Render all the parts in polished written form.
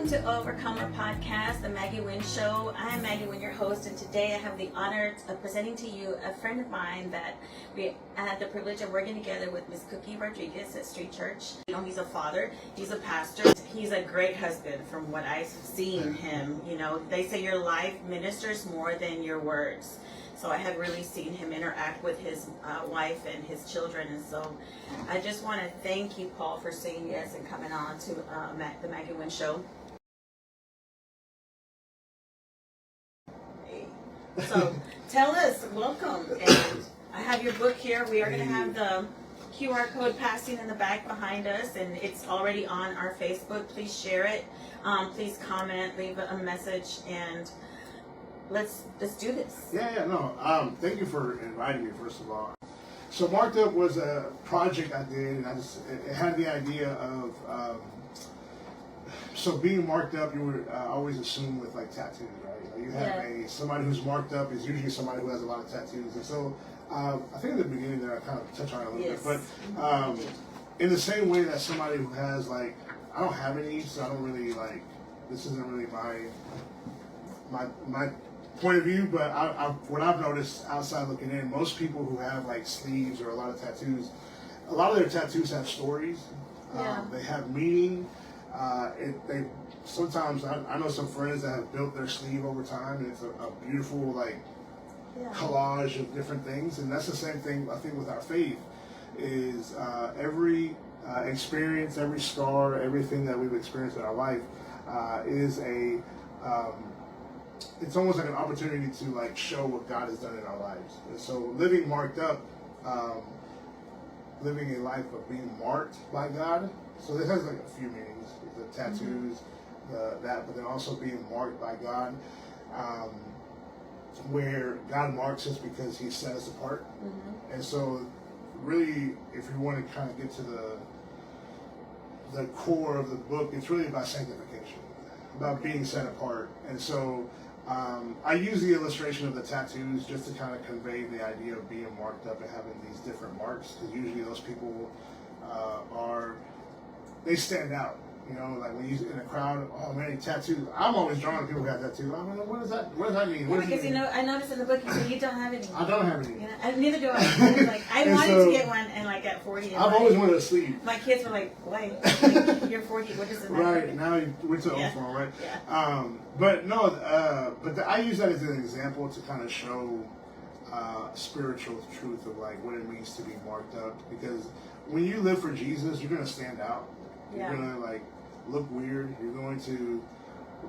Welcome to Overcomer Podcast, the Maggie Wynn Show. I'm Maggie Wynn, your host, and today I have the honor of presenting to you a friend of mine that we had the privilege of working together with Miss Cookie Rodriguez at Street Church. You know, he's a father, he's a pastor, he's a great husband from what I've seen him. You know, they say your life ministers more than your words. So I have really seen him interact with his wife and his children. And so I just want to thank you, Paul, for saying yes and coming on to the Maggie Wynn Show. So tell us, welcome. And I have your book here. We are going to have the QR code passing in the back behind us, and it's already on our Facebook. Please share it. Please comment, leave a message, and let's do this. Thank you for inviting me, first of all. So Marked Up was a project I did, and it had the idea of so being marked up. You would always assume with like tattoos, right? You have somebody who's marked up is usually somebody who has a lot of tattoos, and so I think in the beginning there I kind of touched on it a little bit, but in the same way that somebody who has I don't have any, so I don't really this isn't really my point of view, but what I've noticed outside looking in, most people who have sleeves or a lot of tattoos, a lot of their tattoos have stories. They have meaning. Sometimes I know some friends that have built their sleeve over time, and it's a beautiful collage of different things. And that's the same thing I think with our faith is every experience, every scar, everything that we've experienced in our life is it's almost like an opportunity to show what God has done in our lives. And so living marked up, living a life of being marked by God. So this has a few meanings: the tattoos, but then also being marked by God, where God marks us because He set us apart. And so, really, if you want to kind of get to the core of the book, it's really about sanctification, about being set apart. And so I use the illustration of the tattoos just to kind of convey the idea of being marked up and having these different marks, because usually those people they stand out. You know, when you in a crowd, oh man, tattoos. I'm always drawn to people who have tattoos. I mean, what does that mean? Because I noticed in the book you say you don't have any. I don't have any. You know, and neither do I. I wanted to get one, and at 40. I've always wanted a sleeve. My kids were like, "Why? You're 40. What does it matter?" Right now, you went to the old form, right? Yeah. I use that as an example to kind of show spiritual truth of what it means to be marked up. Because when you live for Jesus, you're gonna stand out. You're gonna look weird. You're going to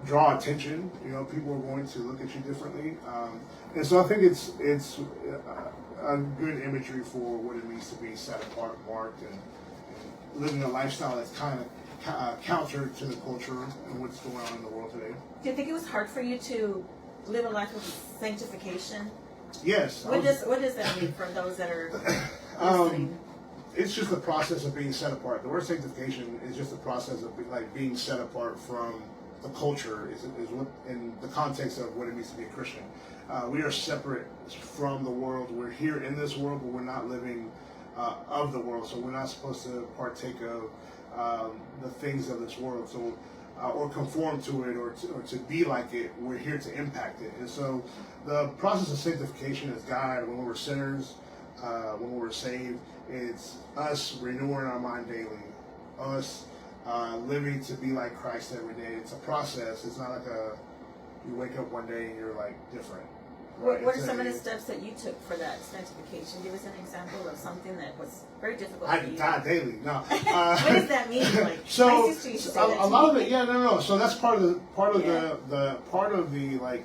draw attention. You know, people are going to look at you differently. And so I think it's a good imagery for what it means to be set apart, marked, and living a lifestyle that's kind of counter to the culture and what's going on in the world today. Do you think it was hard for you to live a life of sanctification? Yes. What does that mean for those that are listening? It's just the process of being set apart. The word sanctification is just the process of being set apart from the culture. Is what in the context of what it means to be a Christian. We are separate from the world. We're here in this world, but we're not living of the world. So we're not supposed to partake of the things of this world. So or conform to it, or to be like it. We're here to impact it. And so the process of sanctification is God when we're sinners. When we're saved, it's us renewing our mind daily, us living to be like Christ every day. It's a process. It's not you wake up one day and you're different. Right? What are some of the steps that you took for that sanctification? Give us an example of something that was very difficult for you. I die daily. No. What does that mean? So my sister used to say that a lot of it. Yeah, no. So that's part of the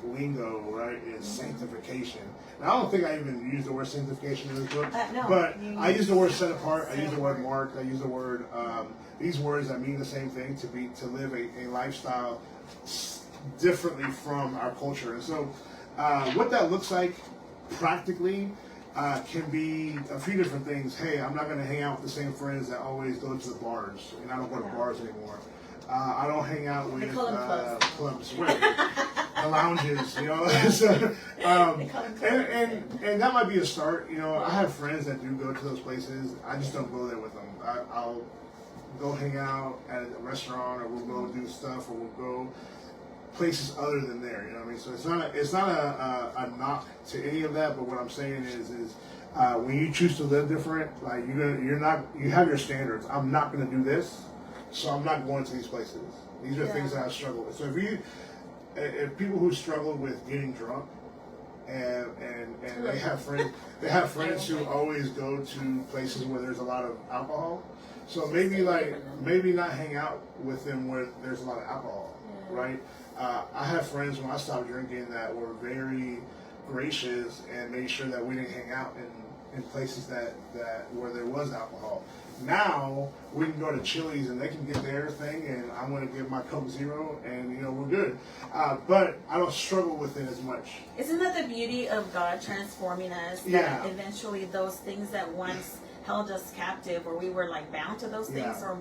lingo, right? Is sanctification. Now, I don't think I even use the word sanctification in this book, no, but I use the word set apart. I use the word marked. I use the word these words that mean the same thing, to live a lifestyle differently from our culture. And so what that looks like practically can be a few different things. Hey, I'm not going to hang out with the same friends that always go to the bars, and I don't go to bars anymore. I don't hang out with clubs, the lounges, you know. So, and that might be a start. You know, I have friends that do go to those places. I just don't go there with them. I'll go hang out at a restaurant, or we'll go do stuff, or we'll go places other than there. You know what I mean? So it's not a knock to any of that. But what I'm saying is when you choose to live different, like you have your standards. I'm not going to do this, so I'm not going to these places. These are things that I struggle with. So if people who struggle with getting drunk, and they have friends who always go to places where there's a lot of alcohol. So maybe not hang out with them where there's a lot of alcohol, right? I have friends when I stopped drinking that were very gracious and made sure that we didn't hang out in places that where there was alcohol. Now we can go to Chili's and they can get their thing, and I'm going to give my Coke Zero, and we're good. But I don't struggle with it as much. Isn't that the beauty of God transforming us? That eventually those things that once held us captive, or we were like bound to those things, or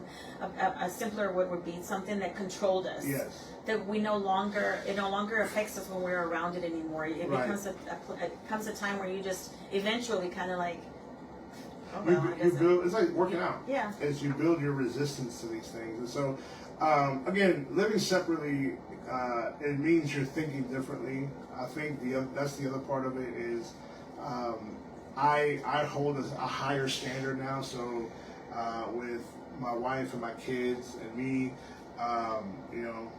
a simpler word would be something that controlled us. Yes. That it no longer affects us when we're around it anymore. It becomes a time where you just eventually kind of like, you build. It's like working out. Yeah. As you build your resistance to these things, and so again, living separately, it means you're thinking differently. I think that's the other part of it is. I hold a higher standard now, so with my wife and my kids and me,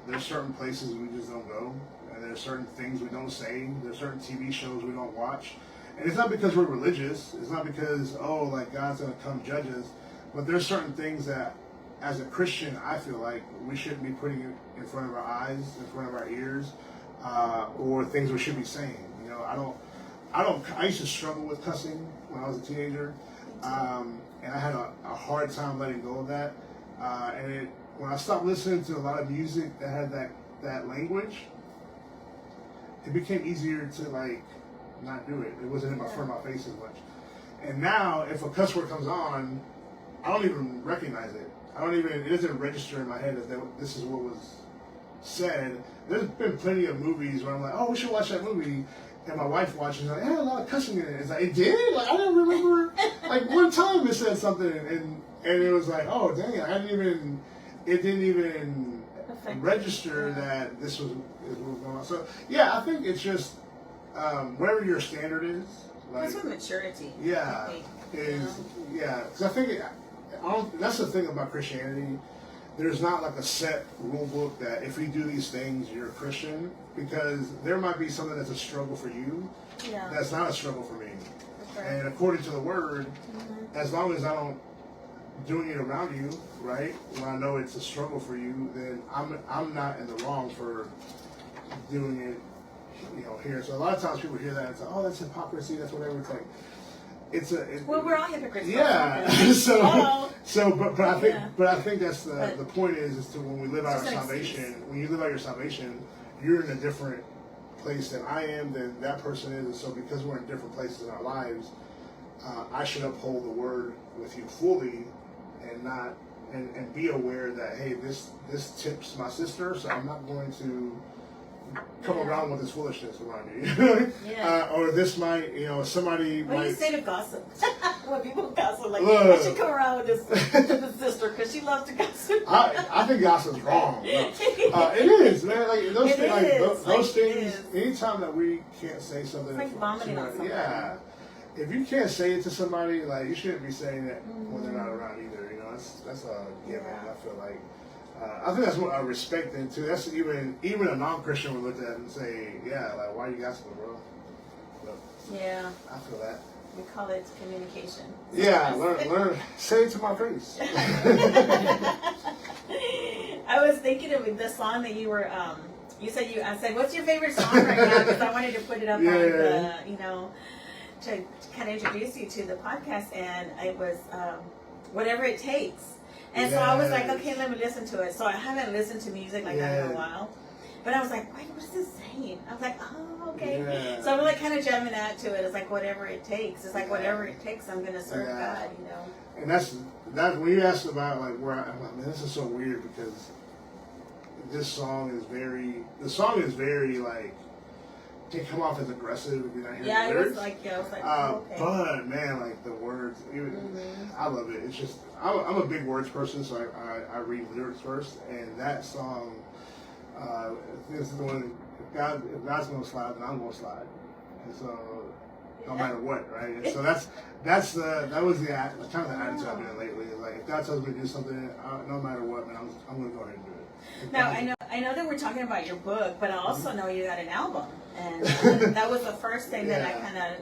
there's certain places we just don't go, and there's certain things we don't say, there's certain TV shows we don't watch, and it's not because we're religious, it's not because, God's going to come judge us, but there's certain things that, as a Christian, I feel like we shouldn't be putting in front of our eyes, in front of our ears, or things we should be saying. I used to struggle with cussing when I was a teenager, and I had a hard time letting go of that. When I stopped listening to a lot of music that had that language, it became easier to not do it. It wasn't in front of my face as much. And now, if a cuss word comes on, I don't even recognize it. It doesn't register in my head that this is what was said. There's been plenty of movies where I'm like, we should watch that movie. And my wife watches, like, it had a lot of cussing in it. It's like, it did? I don't remember, one time it said something, and it was like, oh, dang, it didn't even register that this was what was going on. So, I think it's just, whatever your standard is. That's with maturity. Yeah. Because I think, that's the thing about Christianity. There's not a set rule book that if you do these things, you're a Christian, because there might be something that's a struggle for you. Yeah. That's not a struggle for me. Right. And according to the word, as long as I don't doing it around you, right, when I know it's a struggle for you, then I'm not in the wrong for doing it, here. So a lot of times people hear that and say, that's hypocrisy, that's whatever. It's like, we're all hypocrites. Yeah. But I think that's the point is to when we live out our salvation. When you live out your salvation, you're in a different place than I am, than that person is, and so because we're in different places in our lives, I should uphold the word with you fully, and not and be aware that hey, this tips my sister, so I'm not going to come around with this foolishness around you. Or this might, somebody what might... do you say to gossip? When people gossip, I should come around with this sister because she loves to gossip. I think gossip's wrong. No. It is, man. Those things, anytime that we can't say something... It's like vomiting on somebody. Yeah. If you can't say it to somebody, you shouldn't be saying it when they're not around either. That's a given, I feel like. I think that's what I respect them too. That's even a non-Christian would look at it and say, why are you gossiping, bro? But I feel that. We call it communication. Yeah, learn. Say it to my face. I was thinking of the song that you were. I said, what's your favorite song right now? Because I wanted to put it up on the, to kind of introduce you to the podcast, and it was Whatever It Takes. And so I was like, okay, let me listen to it. So I haven't listened to music like that in a while. But I was like, wait, what is this saying? I was like, oh, okay. Yeah. So I'm like kind of jamming out to it. It's like whatever it takes. It's like whatever it takes, I'm going to serve God, And that's when you asked about where I'm like, man, this is so weird because the song is very can come off as aggressive if you're not hearing Yeah, the it lyrics. was like, yeah, I was like, oh, okay. But man, like the words, I love it. It's just I'm a big words person, so I read lyrics first, and that song, this is the one. If God's gonna slide, then I'm gonna slide, and so no matter what, right? And so that was the kind of the attitude I've been in lately. Is like if God tells me to do something, no matter what, man, I'm gonna go ahead and do it. Now I know that we're talking about your book, but I also know you got an album, and that was the first thing that I kind of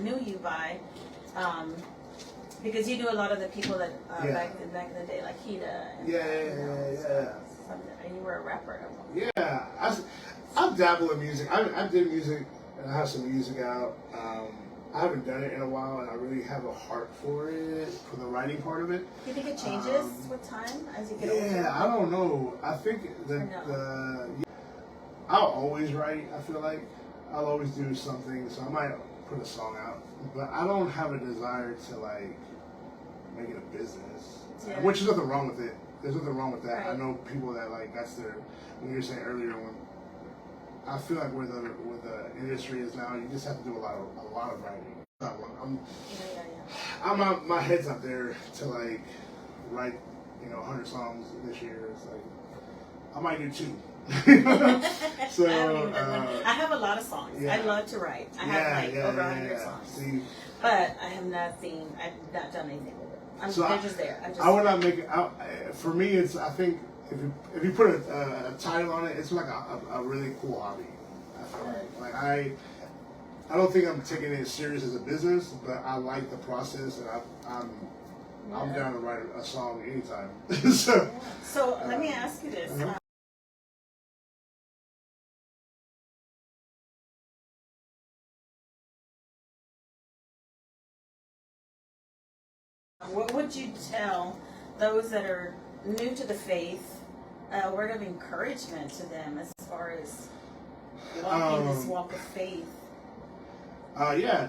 knew you by, because you knew a lot of the people that back in the day, like Hita. And, and you were a rapper. Yeah, I've dabbled in music. I did music, and I have some music out. I haven't done it in a while, and I really have a heart for it, for the writing part of it. Do you think it changes with time as you get older? Yeah, I don't know. I think I'll always write. I feel like I'll always do something, so I might put a song out, but I don't have a desire to like make it a business, which is nothing wrong with it. There's nothing wrong with that. Right. I know people that like that's their. When you were saying earlier, when I feel like where the industry is now, you just have to do a lot of writing. My head's up there to like write 100 songs this year. It's like I might do 2. So I have a lot of songs. Yeah. I love to write. I have over 100 songs. See, but I have I've not done anything with it. They're just there. I would not make it out. For me, it's I think if you put a title on it, it's like a really cool hobby. I feel like I don't think I'm taking it serious as a business, but I like the process, and I'm down to write a song anytime. So let me ask you this. What would you tell those that are new to the faith, a word of encouragement to them as far as walking this walk of faith?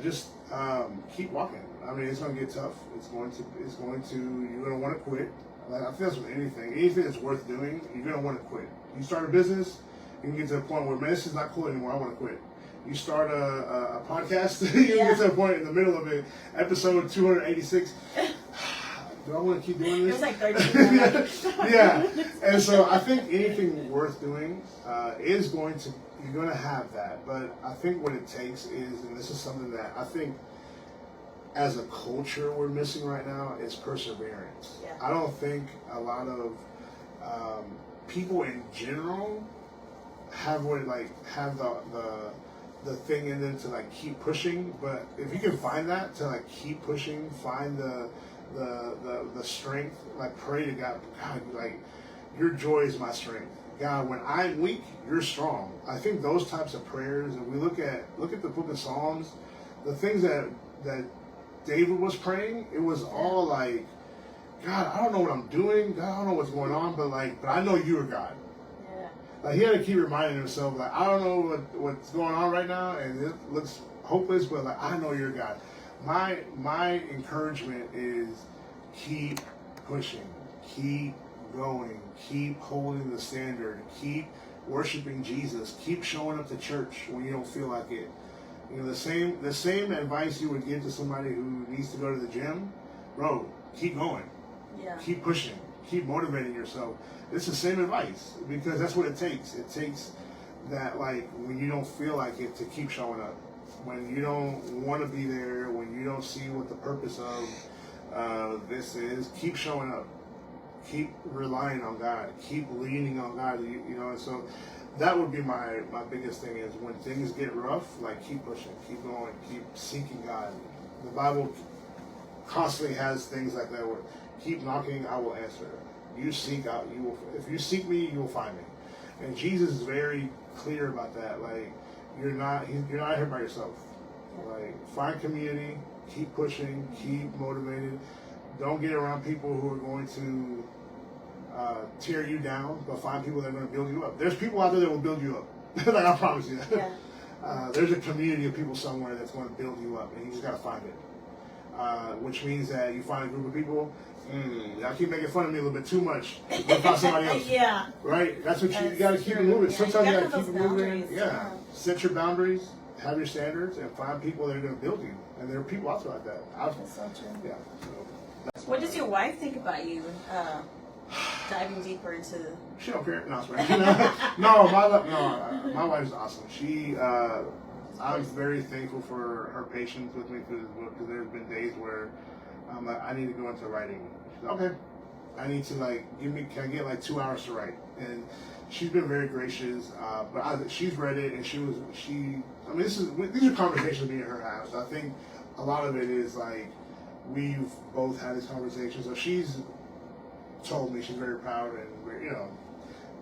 Just keep walking. I mean, it's going to get tough. You're going to want to quit. Like, I feel that's with anything that's worth doing, you're going to want to quit. You start a business, you can get to a point where, man, this is not cool anymore, I want to quit. You start a podcast, you can get to a point in the middle of it, episode 286. Do I want to keep doing this? It was like 13. Yeah. And so I think anything worth doing you're going to have that. But I think what it takes is, and this is something that I think as a culture we're missing right now, is perseverance. Yeah. I don't think a lot of people in general have the thing in them to like keep pushing. But if you can find that, to like keep pushing, find the strength, like pray to God, like your joy is my strength. God, when I'm weak, you're strong. I think those types of prayers, and we look at the book of Psalms, the things that David was praying, it was all like, God, I don't know what I'm doing, God, I don't know what's going on, but I know you are God. Yeah. Like he had to keep reminding himself, like, I don't know what's going on right now, and it looks hopeless, but like I know you're God. My encouragement is keep pushing, keep going, keep holding the standard, keep worshiping Jesus, keep showing up to church when you don't feel like it. You know, the same advice you would give to somebody who needs to go to the gym, bro, keep going. Yeah. Keep pushing, keep motivating yourself. It's the same advice, because that's what it takes. It takes that, like, when you don't feel like it, to keep showing up. When you don't want to be there, when you don't see what the purpose of this is, keep showing up. Keep relying on God. Keep leaning on God. You know, and so that would be my biggest thing is when things get rough, like keep pushing, keep going, keep seeking God. The Bible constantly has things like that where keep knocking, I will answer. You seek out, you will. If you seek me, you will find me. And Jesus is very clear about that. Like, you're not here by yourself. Like, find community, keep pushing, keep motivated. Don't get around people who are going to tear you down, but find people that are going to build you up. There's people out there that will build you up. Like, I promise you that. Yeah. There's a community of people somewhere that's going to build you up, and you just got to find it. which means that you find a group of people. Y'all keep making fun of me a little bit too much. Go find somebody else. Yeah. Right? That's what you got to keep it moving. Yeah, Sometimes you you got to gotta keep have it those moving. boundaries. Yeah. Set your boundaries, have your standards, and find people that are going to build you. And there are people out there like that. That's so true. Yeah. So that's What does your wife think about you diving deeper into? She don't care. No, it's right. No, my wife's awesome. I'm very thankful for her patience with me through this book, because there's been days where I'm like, I need to go into writing. She's like, okay. I need to can I get like 2 hours to write? And she's been very gracious. But she's read it, and these are conversations me and her have. So I think a lot of it is like we've both had this conversation. So she's told me she's very proud and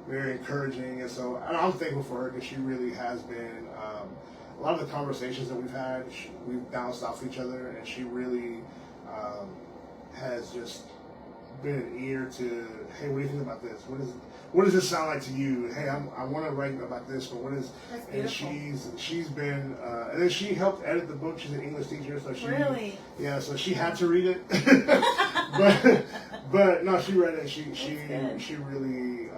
very encouraging, and so I'm thankful for her, because she really has been. A lot of the conversations that we've had, we've bounced off each other, and she really has just been an ear to, hey, what do you think about this? What does this sound like to you? Hey, I want to write about this, but what is? That's beautiful. And she's been, and then she helped edit the book. She's an English teacher, so she Really? Yeah, so she had to read it, but no, she read it. She really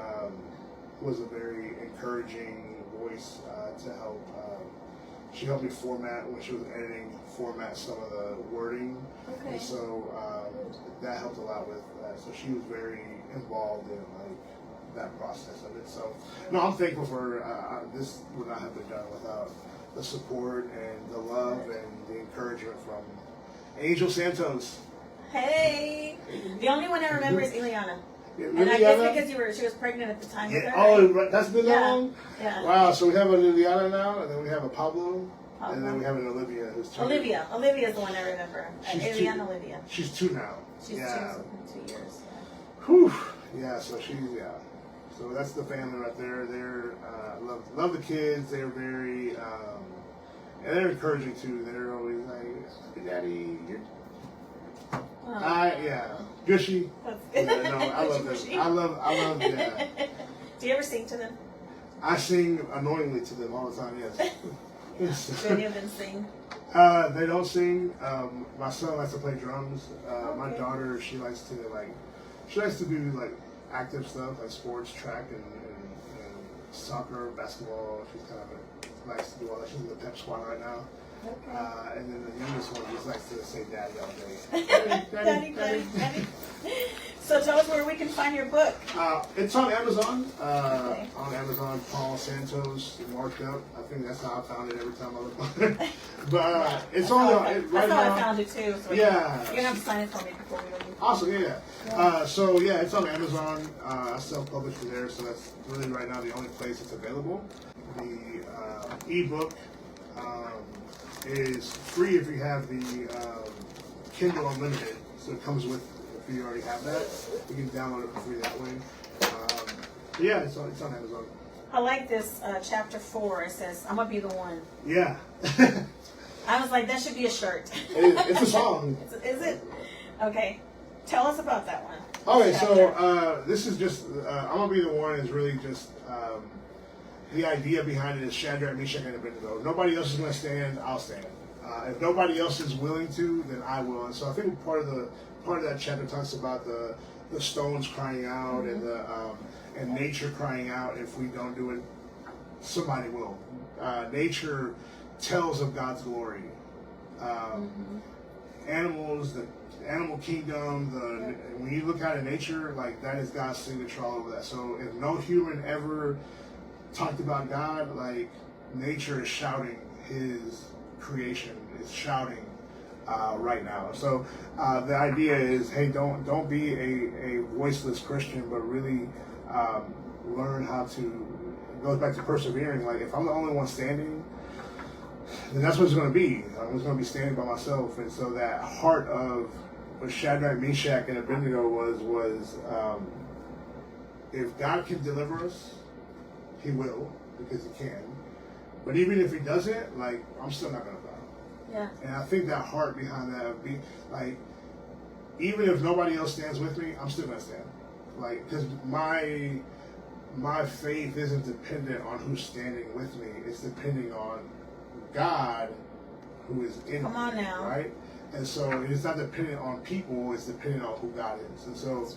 was a very encouraging voice to help. She helped me format, when she was editing, some of the wording. Okay. And so that helped a lot with that. So she was very involved in that process of it. So no, I'm thankful for her. This would not have been done without the support and the love and the encouragement from Angel Santos. Hey, the only one I remember is Ileana. Yeah, And I guess because she was pregnant at the time with her. Oh, right? that's been that long? Yeah. Wow, so we have a Liliana now, and then we have a Pablo, and then we have an Olivia who's 2. Olivia is the one I remember. Ileana Olivia. She's 2 now. She's 2 in 2 years. Whew. Yeah, so So that's the family right there. They're love the kids. They're very and they're encouraging too. They're always like, "Daddy, you're." Gushy. That's good. Yeah, no, I love them. I love that. Do you ever sing to them? I sing annoyingly to them all the time. Yes. Do any of them sing? They don't sing. My son likes to play drums. My daughter, she likes to do active stuff like sports, track, and soccer, basketball. She's kind of likes to do all that. She's in the pep squad right now. Okay. And then the youngest one just likes to say "daddy" all day. Daddy. So tell us where we can find your book. It's on Amazon. On Amazon, Paul Santos marked up. I think that's how I found it every time I look on it. But it's on right that's now. how I found it too. So Yeah. You're gonna have to sign it for me before we leave. Awesome, yeah. It's on Amazon. I self-publish from there, so that's really right now the only place it's available. The ebook is free if you have the Kindle Unlimited, so it comes with. If you already have that, you can download it for free that way. It's on Amazon. I like this chapter 4. It says, "I'm gonna be the one." Yeah. I was like, that should be a shirt. It's a song. Is it? Okay. Tell us about that one. Okay, so this is just, I'm gonna be the one is really just, the idea behind it is Shadrach, Meshach, and Abednego. Nobody else is gonna stand, I'll stand. If nobody else is willing to, then I will. And so I think part of that chapter talks about the stones crying out and nature crying out. If we don't do it, somebody will. Nature tells of God's glory. Animals, the animal kingdom, when you look out at nature, that is God's signature all over that. So if no human ever talked about God, nature is shouting His creation, is shouting right now. So the idea is, hey, don't be a voiceless Christian, but really learn how to. It goes back to persevering. If I'm the only one standing, then that's what it's going to be. I'm just going to be standing by myself. And so that heart of what Shadrach, Meshach, and Abednego was if God can deliver us, He will, because He can. But even if He doesn't, I'm still not going to bow. Yeah. And I think that heart behind that, even if nobody else stands with me, I'm still going to stand. Because my faith isn't dependent on who's standing with me. It's depending on God, who is in me. Come on now. Right? And so it's not dependent on people, it's dependent on who God is. And so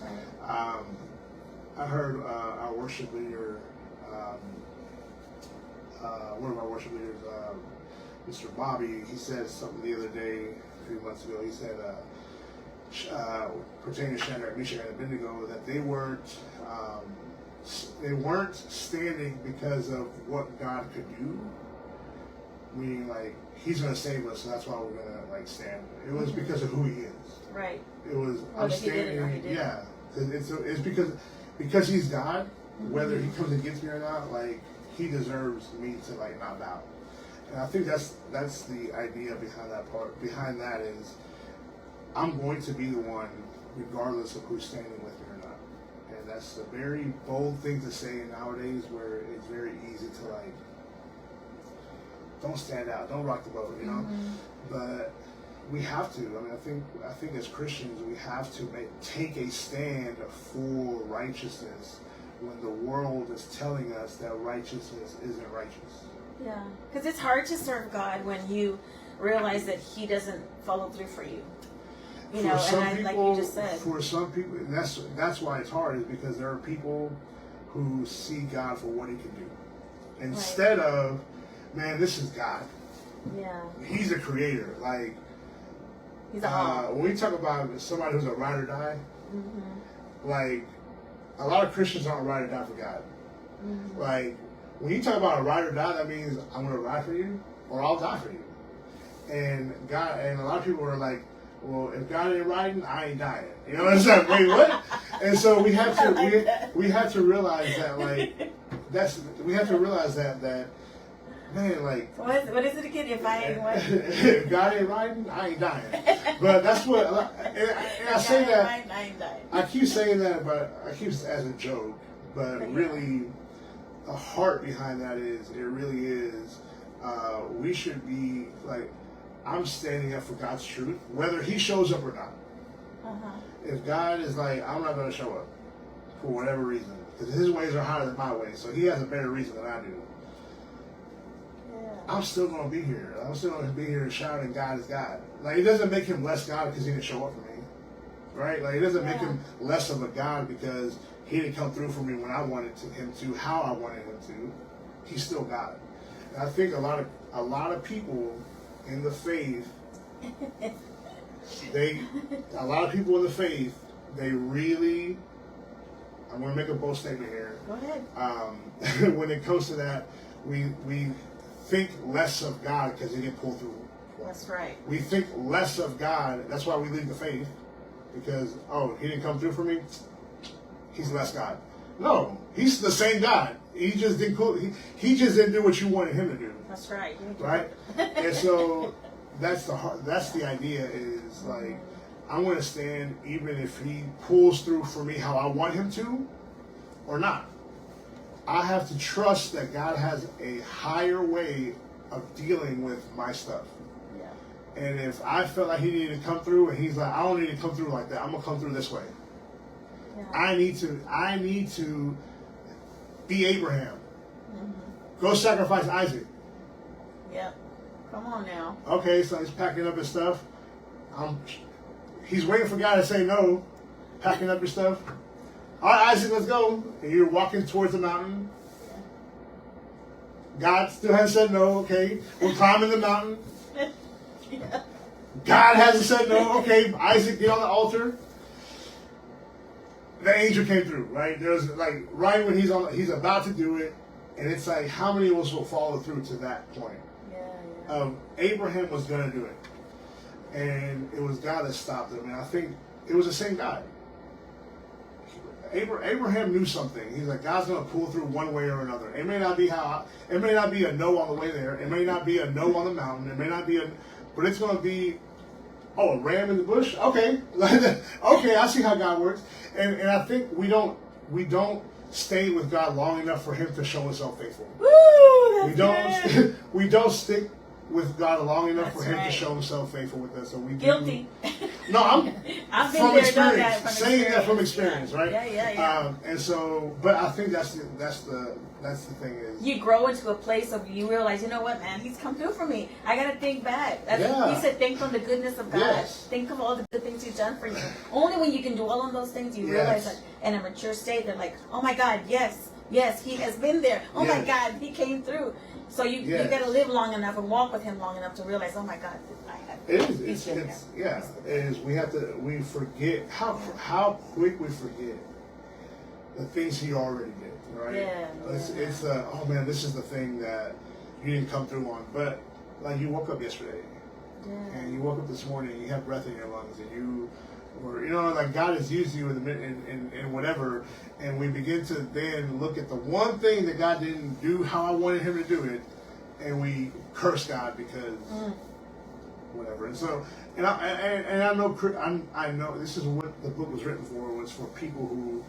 I heard our worship leader, one of our worship leaders, Mr. Bobby, he said something the other day, a few months ago. He said, pertaining to Shadrach, Meshach, and Abednego, that they weren't standing because of what God could do. Meaning, like, He's going to save us, so that's why we're going to, like, stand. It was because of who He is. Right. It was, I'm standing, yeah. It's because He's God, whether He comes against me or not, like, He deserves me to, like, not bow. And I think that's the idea behind that part. Behind that is, I'm going to be the one, regardless of who's standing with me or not. And that's a very bold thing to say nowadays, where it's very easy to, like, don't stand out, don't rock the boat, you know. But we have to. I mean, I think as Christians, we have to take a stand for righteousness when the world is telling us that righteousness isn't righteous. Yeah, because it's hard to serve God when you realize that He doesn't follow through for you. You know, and like you just said, for some people, and that's why it's hard, is because there are people who see God for what He can do, instead of, man, this is God. Yeah, He's a creator. Like, He's a when we talk about somebody who's a ride or die, like, a lot of Christians aren't ride or die for God. Like, when you talk about a ride or die, that means I'm going to ride for you or I'll die for you. And God, and a lot of people are like, well, if God ain't riding, I ain't dying. You know what I'm saying? Wait, what? And so we have to we have to realize that, like, we have to realize that man, like, what is it again? If I ain't what? If God ain't riding, I ain't dying. But that's what, and I say that, I ain't dying. I keep saying that, but I keep it as a joke. But really, the heart behind that is, it really is, we should be, like, I'm standing up for God's truth, whether He shows up or not. If God is like, I'm not going to show up for whatever reason, because His ways are higher than my ways, so He has a better reason than I do. I'm still going to be here. I'm still going to be here shouting, God is God. Like, it doesn't make Him less God because He didn't show up for me, right? Like, it doesn't make Him less of a God because He didn't come through for me when I wanted Him to, how I wanted Him to. He's still God. And I think a lot of people in the faith, they really, I'm going to make a bold statement here. Go ahead. When it comes to that, we think less of God because He didn't pull through. That's right. We think less of God. That's why we leave the faith, because, oh, He didn't come through for me, He's less God. No, He's the same God. He just didn't. He just didn't do what you wanted Him to do. That's right. Right. And so that's the idea. Is like, I'm going to stand even if He pulls through for me how I want Him to, or not. I have to trust that God has a higher way of dealing with my stuff. Yeah. And if I felt like He needed to come through, and He's like, I don't need to come through like that. I'm gonna come through this way. Yeah. I need to be Abraham. Go sacrifice Isaac. Yep. Come on now. Okay, so he's packing up his stuff. He's waiting for God to say no. Packing up your stuff. All right, Isaac, let's go. And you're walking towards the mountain. God still hasn't said no. Okay, we're climbing the mountain. Yeah. God hasn't said no. Okay, Isaac, get on the altar. The angel came through, right? There's like right when he's about to do it, and it's like, how many of us will follow through to that point? Yeah. Abraham was gonna do it, and it was God that stopped him. And I think it was the same God. Abraham knew something. He's like, God's gonna pull through one way or another. It may not be a no on the way there. It may not be a no on the mountain. It may not be but it's gonna be, oh, a ram in the bush. Okay, okay, I see how God works. And I think we don't stay with God long enough for Him to show Himself faithful. Woo, that's we don't stick with God long enough That's for Him right. to show Himself faithful with us. So we Guilty. No, I've been from there, experience, done that from saying that from experience. experience, right? Yeah. And so, but I think that's the thing is you grow into a place of you realize, you know what, man, He's come through for me. I gotta think back. He said, think on the goodness of God. Yes. Think of all the good things He's done for you. Only when you can dwell on those things, you realize that in a mature state, they're like, oh my God, yes, He has been there. Oh my God, He came through. So you gotta live long enough and walk with Him long enough to realize, oh my God, it is. We forget how quick we forget the things He already did, right? It's oh man, this is the thing that you didn't come through on. But like you woke up yesterday, and you woke up this morning, you have breath in your lungs, and you were, like God has used you in whatever, and we begin to then look at the one thing that God didn't do how I wanted Him to do it, and we curse God because. Whatever, and so, I know this is what the book was written for. Was for people who,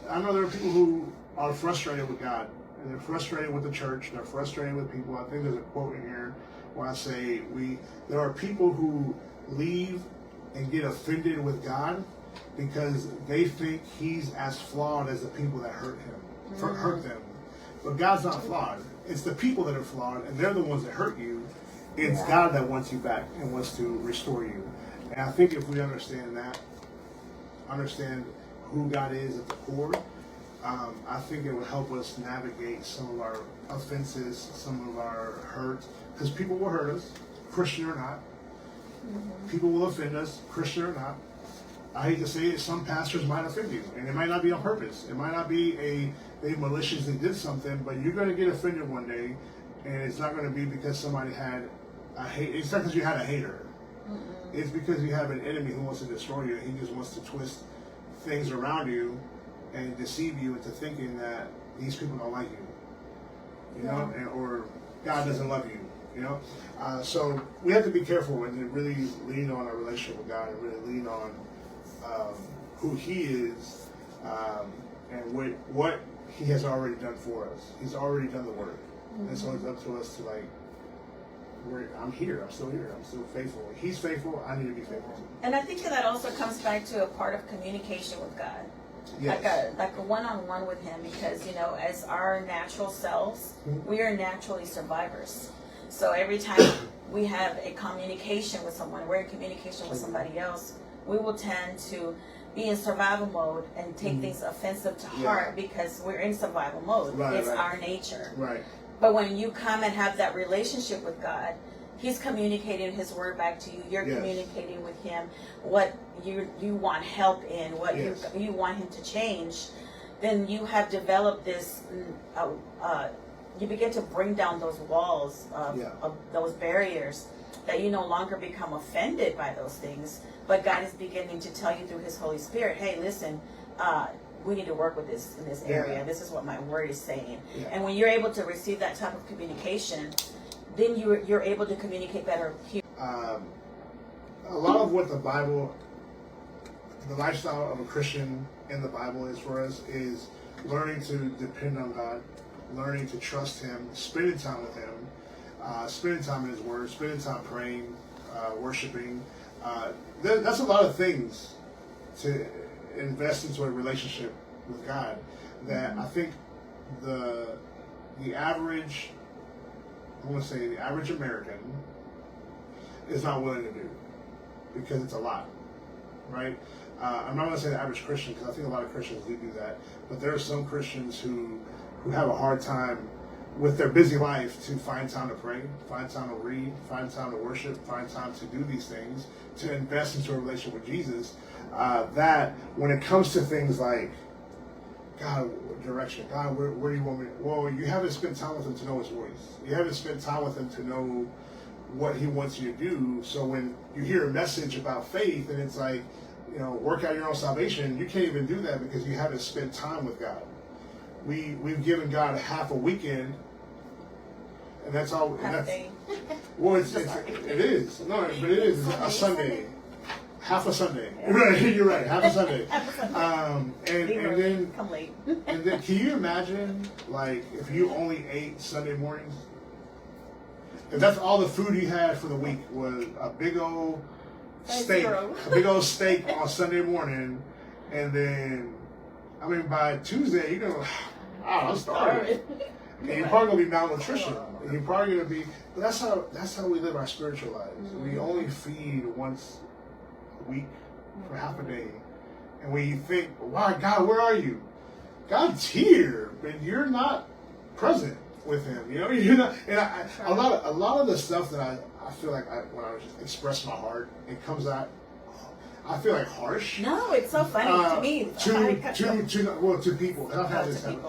I know there are people who are frustrated with God, and they're frustrated with the church. They're frustrated with people. I think there's a quote in here where I say there are people who leave and get offended with God because they think He's as flawed as the people that hurt them. But God's not flawed. It's the people that are flawed, and they're the ones that hurt you. It's God that wants you back and wants to restore you. And I think if we understand that, understand who God is at the core, I think it will help us navigate some of our offenses, some of our hurt. Because people will hurt us, Christian or not. People will offend us, Christian or not. I hate to say it, some pastors might offend you. And it might not be on purpose. It might not be they maliciously did something, but you're going to get offended one day. And it's not going to be because somebody had it's not because you had a hater. It's because you have an enemy who wants to destroy you. He just wants to twist things around you and deceive you into thinking that these people don't like you, or God doesn't love you, So we have to be careful and really lean on our relationship with God and really lean on who He is and what He has already done for us. He's already done the work. And so it's up to us to I'm here, I'm still here, I'm still faithful. He's faithful, I need to be faithful too. And I think that also comes back to a part of communication with God. Yes. Like a one-on-one with Him, because, as our natural selves, we are naturally survivors. So every time we have a communication with someone, we're in communication with somebody else, we will tend to be in survival mode and take things offensive to heart because we're in survival mode. It's our nature. Right. But when you come and have that relationship with God, He's communicating His word back to you. You're communicating with Him what you want help in, what you want Him to change. Then you have developed this, you begin to bring down those walls of those barriers, that you no longer become offended by those things. But God is beginning to tell you through His Holy Spirit, hey, listen, we need to work with this in this area. This is what my word is saying. And when you're able to receive that type of communication, then you're able to communicate better here. A lot of what the lifestyle of a Christian in the Bible is for us is learning to depend on God, learning to trust Him, spending time with Him, spending time in His Word, spending time praying, worshiping. That's a lot of things to invest into a relationship with God that I think the average, I want to say the average American is not willing to do, because it's a lot, right? I'm not going to say the average Christian, because I think a lot of Christians do that, but there are some Christians who have a hard time with their busy life to find time to pray, find time to read, find time to worship, find time to do these things, to invest into a relationship with Jesus. That when it comes to things like, God, direction, God, where do you want me? Well, you haven't spent time with Him to know His voice. You haven't spent time with Him to know what He wants you to do. So when you hear a message about faith and it's like, work out your own salvation, you can't even do that because you haven't spent time with God. We've given God half a weekend, and that's all. Half a day. Well, it is. No, but it is a Sunday. Half a Sunday. Right, you're right. Half a Sunday. And then come late. And then, can you imagine, like, if you only ate Sunday mornings? if that's all the food you had for the week was a big old steak, on Sunday morning, and then, I mean, by Tuesday you're gonna, I'm starving. And you're probably gonna be malnutrition. And you're probably gonna be. But that's how we live our spiritual lives. Mm-hmm. We only feed once a week for half a day, and we think, "Wow, God, where are you?" God's here, but you're not present with Him. You know, you're not. And a lot of the stuff that I feel like when I just express my heart, it comes out. I feel like harsh. No, it's so funny to me. To people, and I've had this happen.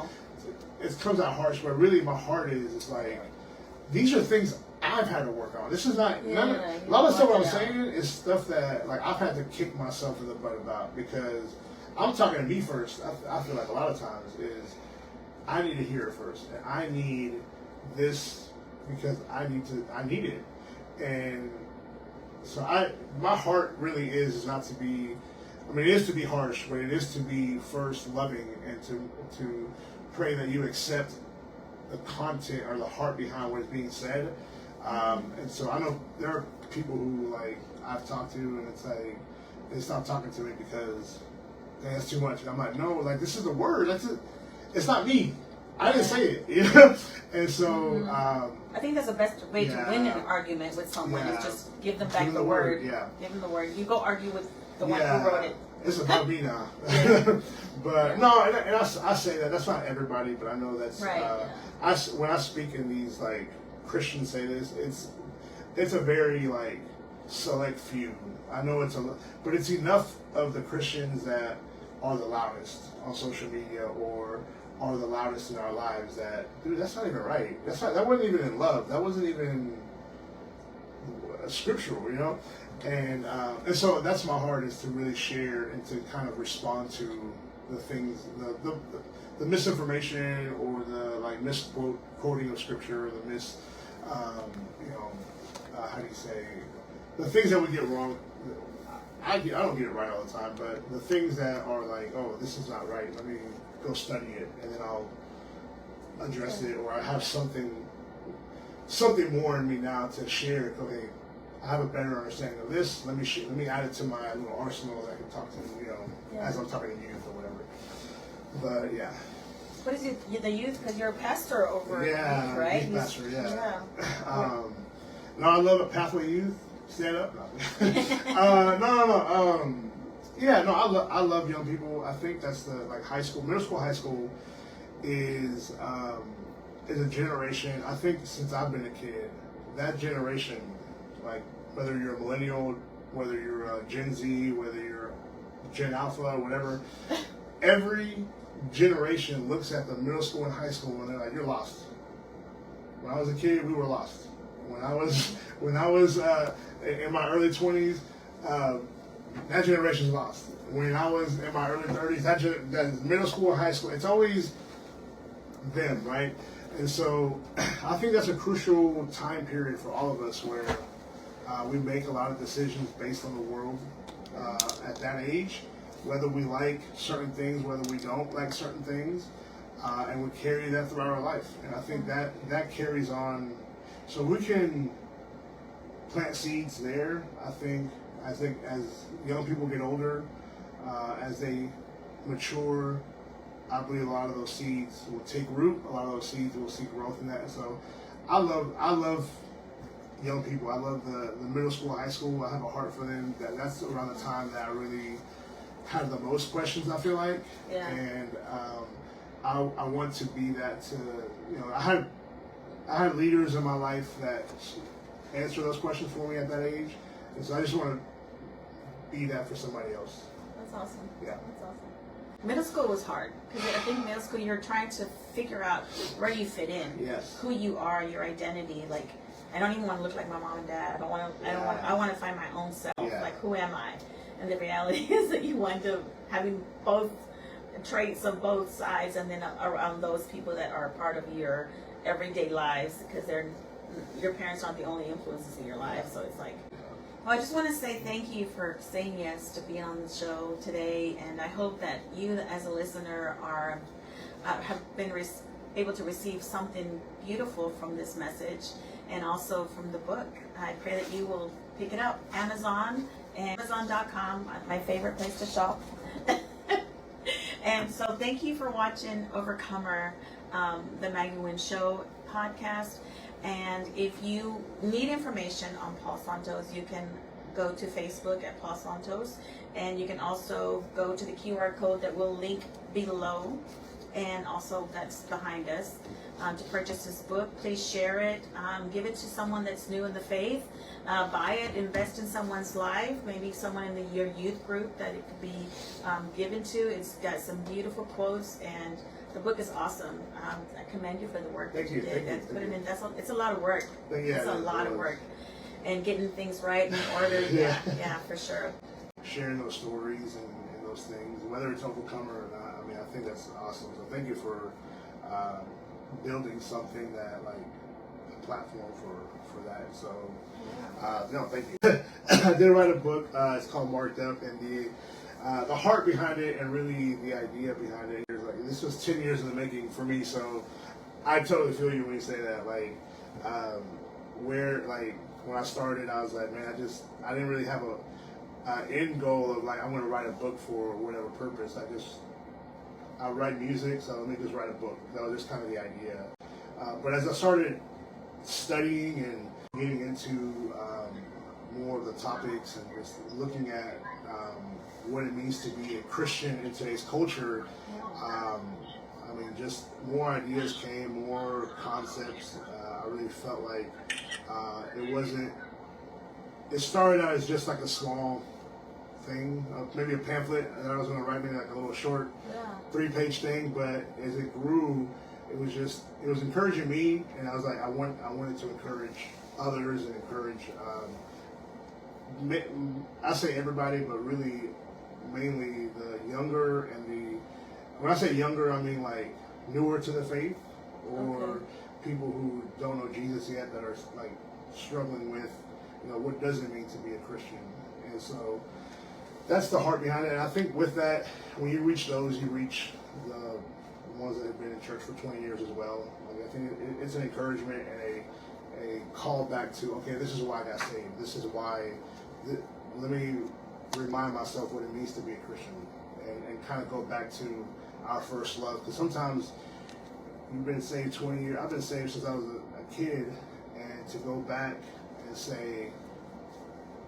It comes out harsh, but really my heart it's like, these are things I've had to work on. This is not, a lot of stuff I'm saying is stuff that, like, I've had to kick myself in the butt about, because I'm talking to me first. I feel like a lot of times is, I need to hear it first. And I need this because I need it. And so my heart really is not to be, I mean, it is to be harsh, but it is to be first loving, and to pray that you accept the content or the heart behind what is being said. And so I know there are people who, like, I've talked to, and it's like, they stop talking to me because that's too much. And I'm like, no, like, this is the word. That's it. It's not me. I didn't say it. You know? And so I think that's the best way to win an argument with someone is just give them back the word. Yeah. Give them the word. You go argue with the one who wrote it. It's about me now. But no, and I say that. That's not everybody, but I know that's right. When I speak in these, like, Christians say this, it's a very, like, select few. I know but it's enough of the Christians that are the loudest on social media or are the loudest in our lives that, dude, that's not even right. That wasn't even in love. That wasn't even scriptural, you know? And so that's my heart, is to really share and to kind of respond to the things, the misinformation or the, like, misquoting of scripture, or the how do you say, the things that we get wrong. I don't get it right all the time, but the things that are like, oh, this is not right, let me go study it, and then I'll address it, or I have something more in me now to share. Okay, I have a better understanding of this. Let me add it to my little arsenal that I can talk to, as I'm talking to youth or whatever. But yeah. What is it? The youth, because you're a pastor over youth, right? Youth pastor, yeah. No, I love it. Pathway Youth. Stand up. I love young people. I think that's the, like, high school, middle school, high school is a generation. I think since I've been a kid, that generation, like, whether you're a millennial, whether you're a Gen Z, whether you're Gen Alpha, whatever, every generation looks at the middle school and high school and they're like, you're lost. When I was a kid, we were lost. When I was in my early 20s, that generation's lost. When I was in my early 30s, that middle school and high school, it's always them, right? And so I think that's a crucial time period for all of us, where we make a lot of decisions based on the world at that age, whether we like certain things, whether we don't like certain things, and we carry that throughout our life. And I think that carries on. So we can plant seeds there. I think as young people get older, as they mature, I believe a lot of those seeds will take root. A lot of those seeds will see growth in that. And so I love young people. I love the middle school, high school. I have a heart for them. That's around the time that I really have the most questions, I feel like. Yeah. And I want to be that to, I had leaders in my life that answer those questions for me at that age. And so I just want to be that for somebody else. That's awesome. Yeah. That's awesome. Middle school was hard, because I think middle school you're trying to figure out where you fit in. Yes. Who you are, your identity. Like, I don't even want to look like my mom and dad. I want to find my own self. Yeah. Like, who am I? And the reality is that you wind up having both traits of both sides, and then around those people that are part of your everyday lives, because your parents aren't the only influences in your life. So it's like, well, I just want to say thank you for saying yes to being on the show today, and I hope that you as a listener have been able to receive something beautiful from this message. and also from the book. I pray that you will pick it up. Amazon and Amazon.com, my favorite place to shop. And so thank you for watching Overcomer, the Maggie Wynn Show podcast. And if you need information on Paul Santos, you can go to Facebook at Paul Santos, and you can also go to the QR code that we'll link below, and also that's behind us, to purchase this book. Please share it, give it to someone that's new in the faith, buy it, invest in someone's life, maybe someone in your youth group that it could be given to. It's got some beautiful quotes, and the book is awesome. I commend you for the work that you did. It's a lot of work. It's a lot of work. And getting things right and in order. Yeah, for sure. Sharing those stories and those things, whether it's Overcomer or not, I mean, I think that's awesome. So thank you for building something that, like, a platform for that. So, no, thank you. I did write a book. It's called Marked Up, and the heart behind it and really the idea behind it is, like, this was 10 years in the making for me. So I totally feel you when you say that. Like, when I started, I was like, man, I didn't really have a end goal of, like, I'm going to write a book for whatever purpose. I write music, so let me just write a book. That was just kind of the idea. But as I started studying and getting into more of the topics and just looking at what it means to be a Christian in today's culture, I mean, just more ideas came, more concepts. I really felt like it started out as just like a small thing, maybe a pamphlet that I was going to write, maybe like a little short 3-page thing, but as it grew, it was encouraging me, and I was like, I wanted to encourage others and encourage, I say everybody, but really mainly the younger and when I say younger, I mean like newer to the faith, or people who don't know Jesus yet, that are like struggling with, what does it mean to be a Christian? And so that's the heart behind it. And I think with that, when you reach those, you reach the ones that have been in church for 20 years as well. Like, I think it's an encouragement and a call back to, okay, this is why I got saved. This is why, let me remind myself what it means to be a Christian, and kind of go back to our first love. Because sometimes you've been saved 20 years. I've been saved since I was a kid, and to go back and say,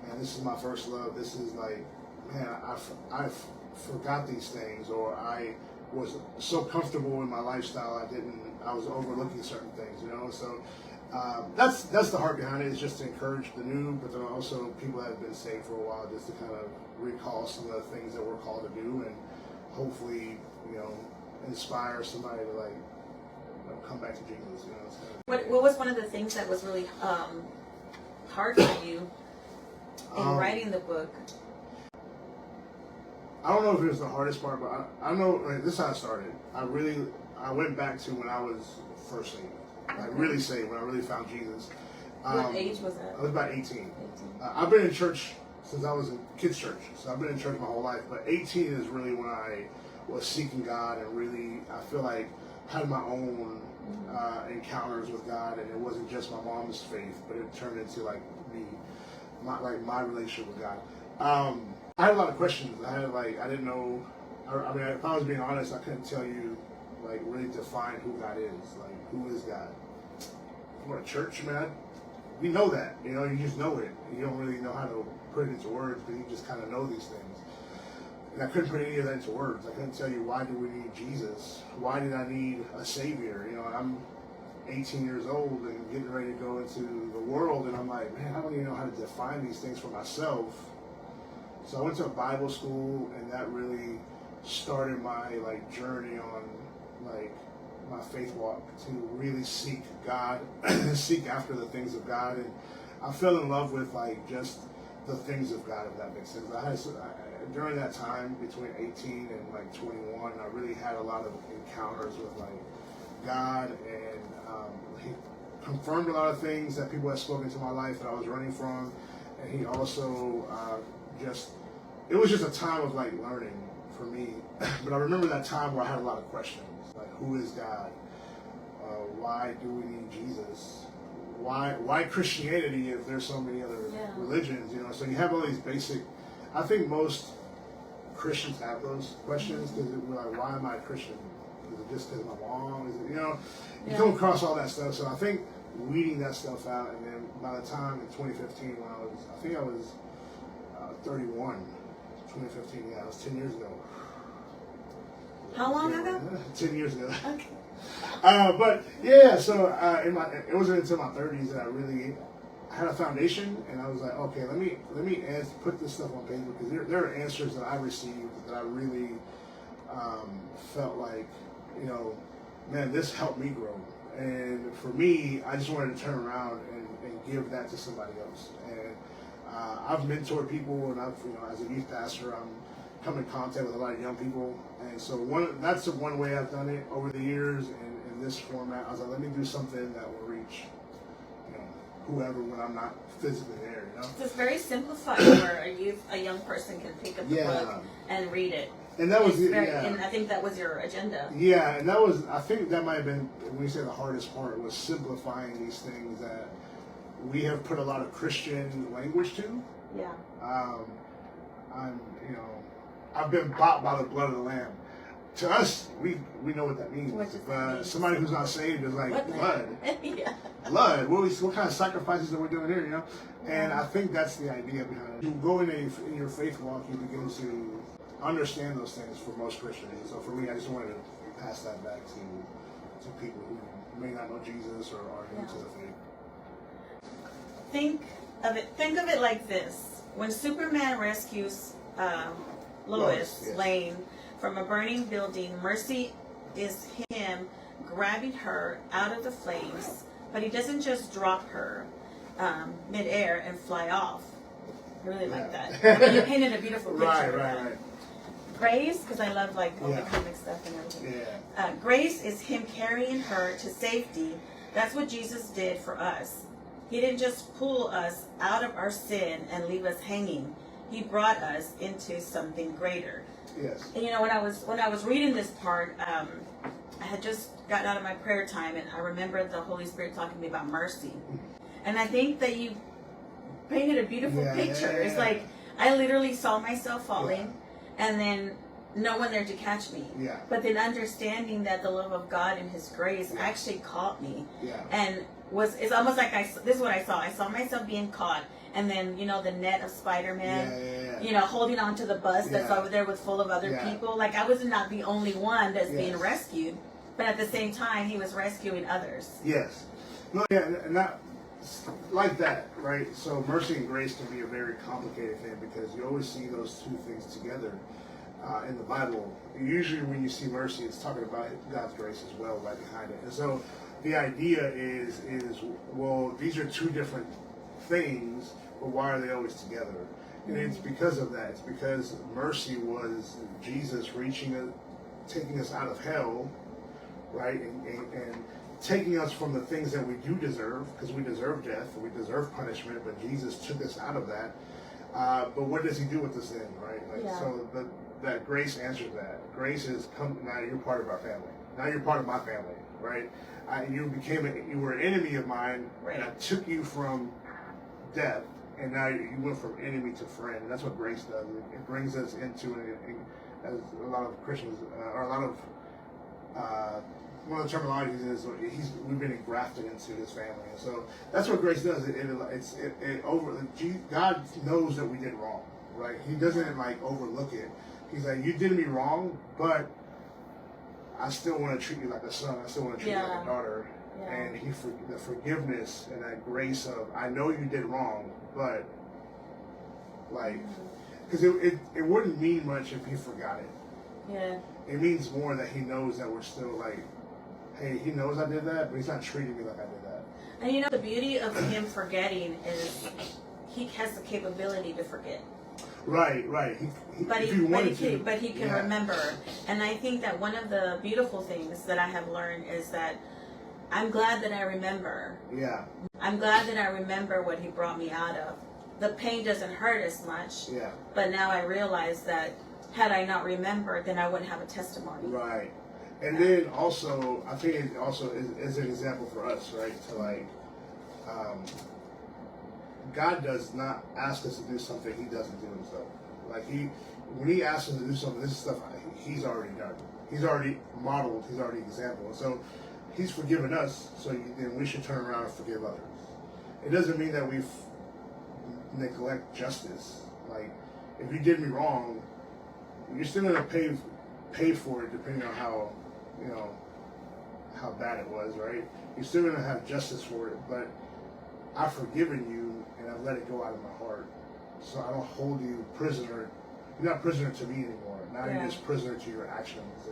man, this is my first love. This is like, man, I forgot these things, or I was so comfortable in my lifestyle, I was overlooking certain things, So that's the heart behind it. Is just to encourage the new, but then also people that have been saved for a while, just to kind of recall some of the things that we're called to do, and hopefully, inspire somebody to, like, come back to Jesus. So. What was one of the things that was really hard for you in writing the book? I don't know if it was the hardest part, but I know, like, this is how it started. I went back to when I was first saved. Like, really saved, when I really found Jesus. What age was that? I was about 18. I've been in church since I was in kids' church, so I've been in church my whole life. But 18 is really when I was seeking God, and really, I feel like, had my own encounters with God, and it wasn't just my mom's faith, but it turned into, like, my relationship with God. I had a lot of questions. I didn't know. I mean, if I was being honest, I couldn't tell you, like, really define who God is. Like, who is God? What, a church, man? We know that. You just know it. You don't really know how to put it into words, but you just kind of know these things. And I couldn't put any of that into words. I couldn't tell you, why do we need Jesus? Why did I need a Savior? I'm 18 years old and getting ready to go into the world, and I'm like, man, I don't even know how to define these things for myself. So I went to a Bible school, and that really started my, like, journey on, like, my faith walk, to really seek God, seek after the things of God. And I fell in love with, like, just the things of God, if that makes sense. During that time, between 18 and, like, 21, I really had a lot of encounters with, like, God, and he confirmed a lot of things that people had spoken to my life that I was running from. And he also it was just a time of, like, learning for me. But I remember that time where I had a lot of questions, like, who is God? Why do we need Jesus? why Christianity if there's so many other religions, you know? So you have all these basic, I think most Christians have those questions because we're like, why am I a Christian? Is it just because my mom? Is it, you know, you come across all that stuff. So I think weeding that stuff out, and then by the time in 2015 when I was 31, 2015, yeah, it was 10 years ago. How long ago? 10 years ago. Okay. But yeah, so it wasn't until my 30s that I really had a foundation, and I was like, okay, let me put this stuff on paper because there are answers that I received that I really felt like, you know, man, this helped me grow. And for me, I just wanted to turn around and give that to somebody else. And I've mentored people, and as a youth pastor, I'm come in contact with a lot of young people, and so that's the one way I've done it over the years. And in this format, I was like, let me do something that will reach, you know, whoever when I'm not physically there. You know, it's very simplified where a young person can pick up the book and read it. And that was and I think that was your agenda. Yeah, and I think that might have been, when you say the hardest part, was simplifying these things that we have put a lot of Christian language to. Yeah. I've been bought by the blood of the Lamb. To us, we know what that means. But somebody who's not saved is like, blood. Yeah. Blood. What kind of sacrifices are we doing here, you know? And I think that's the idea behind it. You go in your faith walk, you begin to understand those things for most Christians. So for me, I just wanted to pass that back to people who may not know Jesus or are new to the faith. Think of it like this. When Superman rescues Lois Lane from a burning building, mercy is him grabbing her out of the flames, but he doesn't just drop her midair and fly off. I really like that. I mean, you painted a beautiful picture. Right. Grace, because I love like all the comic stuff and everything. Yeah. Grace is him carrying her to safety. That's what Jesus did for us. He didn't just pull us out of our sin and leave us hanging. He brought us into something greater. Yes. And you know, when I was reading this part, I had just gotten out of my prayer time, and I remembered the Holy Spirit talking to me about mercy. And I think that you painted a beautiful picture. It's like I literally saw myself falling, and then no one there to catch me. Yeah. But then understanding that the love of God and His grace actually caught me. Yeah. And it's almost like this is what I saw. I saw myself being caught, and then the net of Spider-Man. Holding on to the bus that's over there full of other people. Like I was not the only one that's being rescued, but at the same time, He was rescuing others. Yes. No, and that like that, right? So mercy and grace can be a very complicated thing because you always see those two things together in the Bible. Usually, when you see mercy, it's talking about God's grace as well, right behind it. And so the idea is well, these are two different things, but why are they always together? And it's because of that. It's because mercy was Jesus taking us out of hell, right? And taking us from the things that we do deserve, because we deserve death, we deserve punishment, but Jesus took us out of that. But what does He do with us then, right? So that grace answers that. Grace is now you're part of our family. Now you're part of my family, right? You were an enemy of mine, and I took you from death, and now you went from enemy to friend. And that's what grace does. It brings us into it, as a lot of Christians, or a lot of one of the terminologies is we've been engrafted into His family, and so that's what grace does. God knows that we did wrong, right? He doesn't overlook it. He's like, you did me wrong, but I still want to treat you like a son. I still want to treat you like a daughter. Yeah. And the forgiveness and that grace of, I know you did wrong, but because it wouldn't mean much if He forgot it. Yeah. It means more that He knows that we're still hey, He knows I did that, but He's not treating me like I did that. And the beauty of Him forgetting is He has the capability to forget. Right. But he can remember. And I think that one of the beautiful things that I have learned is that I'm glad that I remember. Yeah. I'm glad that I remember what He brought me out of. The pain doesn't hurt as much. Yeah. But now I realize that had I not remembered, then I wouldn't have a testimony. Right. And then also, I think it also is an example for us, right? To God does not ask us to do something He doesn't do Himself. Like when He asks us to do something, this is stuff He's already done. He's already modeled. He's already exampled. So He's forgiven us. So then we should turn around and forgive others. It doesn't mean that we neglect justice. Like if you did me wrong, you're still gonna pay for it, depending on how bad it was, right? You're still gonna have justice for it, but I've forgiven you and I've let it go out of my heart. So I don't hold you prisoner. You're not prisoner to me anymore. Now you're just prisoner to your actions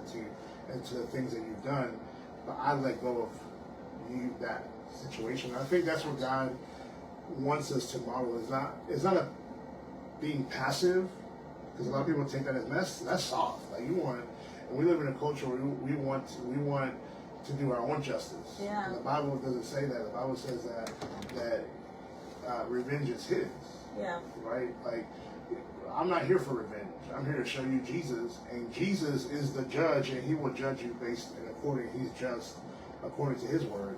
and to the things that you've done. But I let go of you, that situation. I think that's what God wants us to model. It's not a being passive, because a lot of people take that as that's soft. Like and we live in a culture where we want to do our own justice. Yeah. And the Bible doesn't say that. The Bible says that revenge is His. Yeah. Right? Like, I'm not here for revenge. I'm here to show you Jesus, and Jesus is the judge, and He will judge you based and according. He's just according to His word.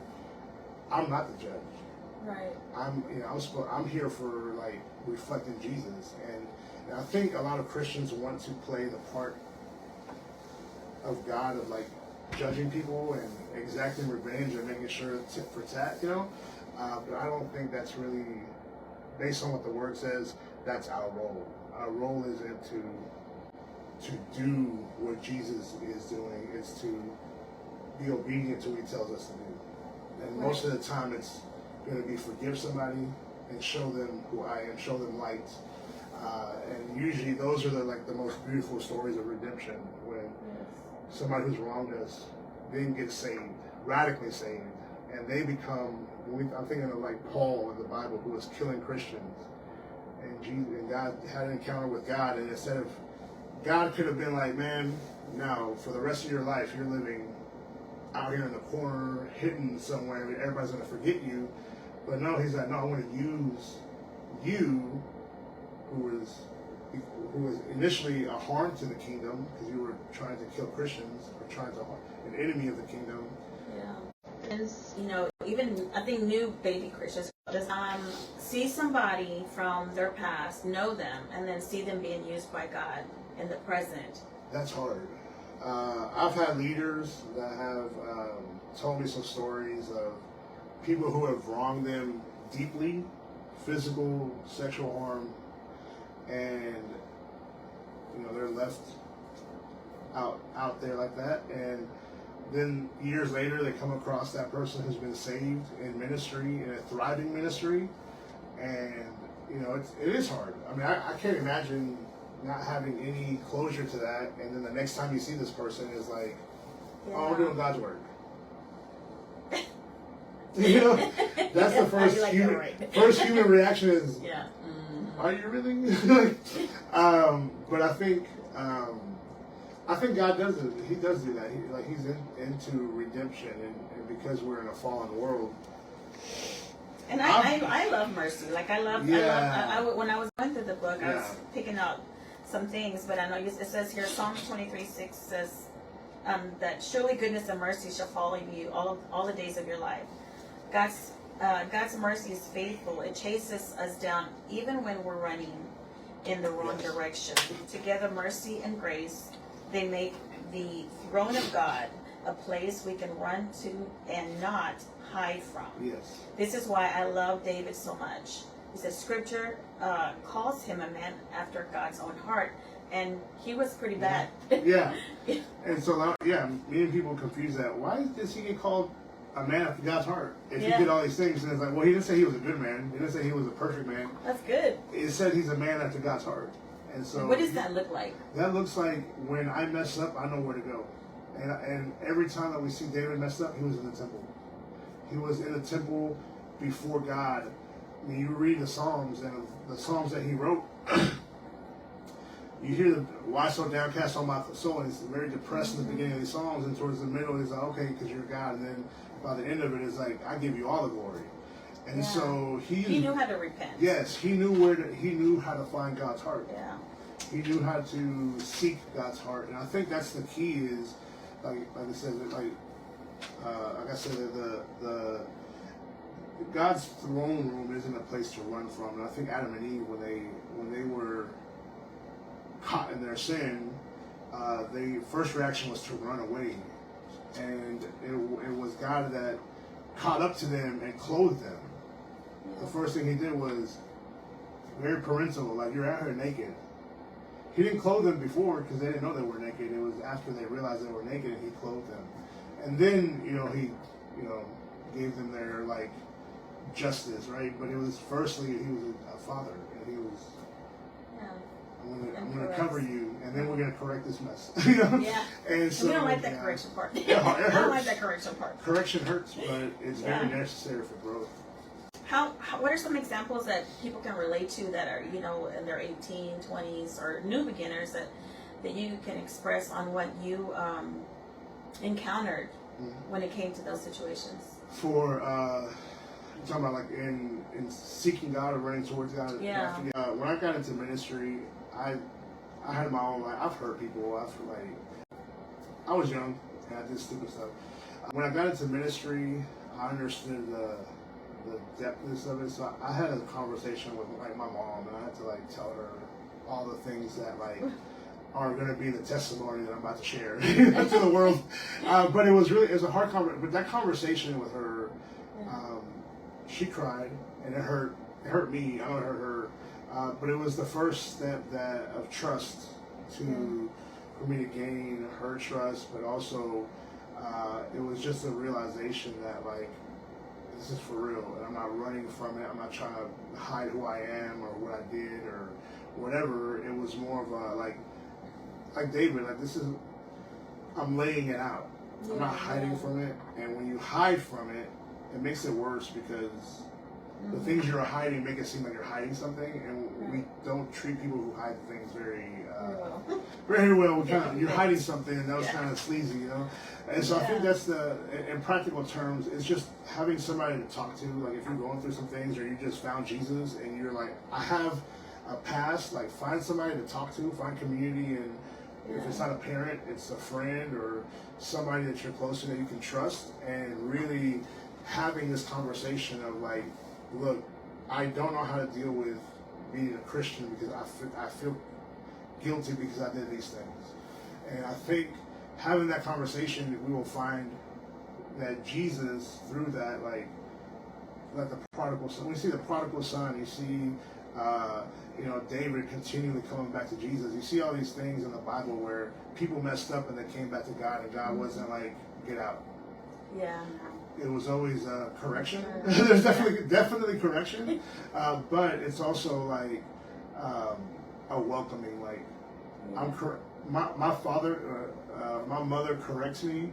I'm not the judge. Right. I'm here for like reflecting Jesus, and I think a lot of Christians want to play the part of God of like judging people and exacting revenge and making sure tit for tat, but I don't think that's really, based on what the word says, that's our role. Our role isn't to do what Jesus is doing. It's to be obedient to what He tells us to do. And most of the time it's going to be forgive somebody and show them who I am, show them light. And usually those are the most beautiful stories of redemption, when somebody who's wronged us then gets saved, radically saved, and they become, I'm thinking of like Paul in the Bible, who was killing Christians, and God had an encounter with God, and instead of, God could have been like, man, no, for the rest of your life you're living out here in the corner, hidden somewhere, everybody's going to forget you. But no, He's like, no, I want to use you, who was initially a harm to the kingdom, because you were trying to kill Christians, or trying to harm an enemy of the kingdom. Yeah. And, even, I think new baby Christians just see somebody from their past, know them, and then see them being used by God in the present. That's hard. I've had leaders that have told me some stories of people who have wronged them deeply, physical, sexual harm, and they're left out there like that, and then years later they come across that person who's been saved in ministry, in a thriving ministry, and it is hard. I mean, I can't imagine not having any closure to that, and then the next time you see this person is like, oh, we're doing God's work. That's the first human reaction is, yeah. Are you really? But I think God does it. He does do that. He's into redemption, and because we're in a fallen world. And I love mercy. Like I love when I was going through the book, I was picking out some things, but I know it says here, Psalms 23:6 says that surely goodness and mercy shall follow you all the days of your life. God's mercy is faithful. It chases us down even when we're running in the wrong direction. Together, mercy and grace, they make the throne of God a place we can run to and not hide from. Yes. This is why I love David so much. He says Scripture calls him a man after God's own heart, and he was pretty bad. Yeah. And so, many people confuse that. Why does he get called a man after God's heart? If he did all these things, and it's like, well, he didn't say he was a good man. He didn't say he was a perfect man. That's good. It said he's a man after God's heart. And so, what does that look like? That looks like when I mess up, I know where to go. And every time that we see David messed up, he was in the temple. He was in the temple before God. I mean, you read the Psalms, and the Psalms that he wrote, you hear why so downcast on my soul, and he's very depressed in the beginning of these Psalms, and towards the middle he's like, okay, because you're God, and then by the end of it, it's like, I give you all the glory. And so he knew how to repent. Yes, he knew how to find God's heart. Yeah. He knew how to seek God's heart, and I think that's the key. Is like I said, like I said, God's throne room isn't a place to run from. And I think Adam and Eve, when they were caught in their sin, the first reaction was to run away, and it was God that caught up to them and clothed them. The first thing He did was very parental, like, you're out here naked. He didn't clothe them before because they didn't know they were naked. It was after they realized they were naked and He clothed them. And then, He, gave them their, like, justice, right? But it was firstly, He was a father, and He was, I'm gonna cover you, and then we're gonna correct this mess. Yeah. And so we don't like that correction part. Yeah, it hurts. I don't like that correction part. Correction hurts, but it's very necessary for growth. What are some examples that people can relate to that are, in their 18, 20s, or new beginners that you can express on what you encountered when it came to those situations? For you're talking about like in seeking God or running towards God. Yeah. When I got into ministry, I had my own life. I've hurt people. I was young and I did stupid stuff. When I got into ministry, I understood the depthness of it. So I had a conversation with like my mom, and I had to like tell her all the things that like are going to be the testimony that I'm about to share to the world. But it was a hard conversation. But that conversation with her, she cried, and it hurt me. I know it hurt her. But it was the first step of trust for me to gain her trust, but also it was just a realization that like, this is for real, and I'm not running from it. I'm not trying to hide who I am or what I did or whatever. It was more of a like David, like I'm laying it out. I'm not hiding from it. And when you hide from it, it makes it worse because the things you're hiding make it seem like you're hiding something, and we don't treat people who hide things very well. You're hiding something, and that was kind of sleazy, And so I think that's in practical terms, it's just having somebody to talk to. Like if you're going through some things, or you just found Jesus, and you're like, I have a past. Like find somebody to talk to, find community, and if it's not a parent, it's a friend or somebody that you're close to that you can trust, and really having this conversation of like, look, I don't know how to deal with being a Christian because I feel guilty because I did these things. And I think having that conversation, we will find that Jesus, through that, like the prodigal son, when you see the prodigal son, you see, David continually coming back to Jesus. You see all these things in the Bible where people messed up and they came back to God, and God wasn't like, get out. Yeah. It was always correction. There's definitely correction, but it's also like a welcoming. Like my father, my mother corrects me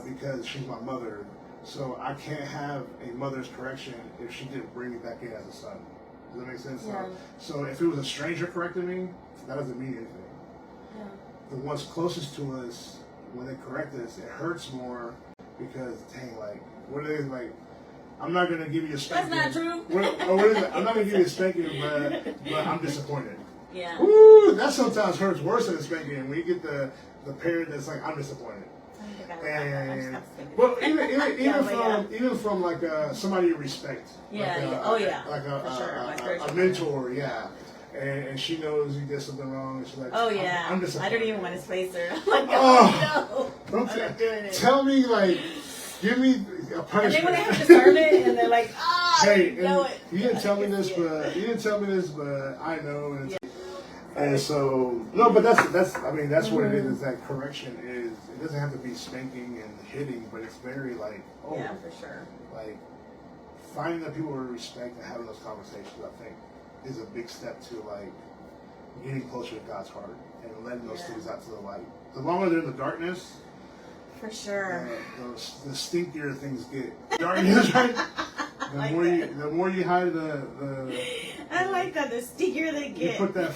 because she's my mother. So I can't have a mother's correction if she didn't bring me back in as a son. Does that make sense? Yeah. So if it was a stranger correcting me, that doesn't mean anything. Yeah. The ones closest to us, when they correct us, it hurts more. Because dang, like, what are they like? I'm not gonna give you a spanking. That's not true. What is it? I'm not gonna give you a spanking, but I'm disappointed. Yeah. Ooh, that sometimes hurts worse than a spanking. When you get the parent that's like, I'm disappointed. And well, even from like somebody you respect. Yeah. Like a mentor. Yeah. And she knows you did something wrong, and she's like, I'm disappointed. I don't even want to face her. I'm like, no, I'm not doing it. Tell me, like, give me a punishment. And then when they have discernment, and they're like, hey, you know it. You didn't tell me this, but I know. And so, no, but that's what it is that correction is. It doesn't have to be spanking and hitting, but it's very like, yeah, for sure. Like, finding the people we respect and having those conversations, I think, is a big step to like getting closer to God's heart and letting those things out to the light. The longer they're in the darkness, for sure, the stinkier things get. Darkness, right? The more you hide the. I like that. The stinkier they get. You put that.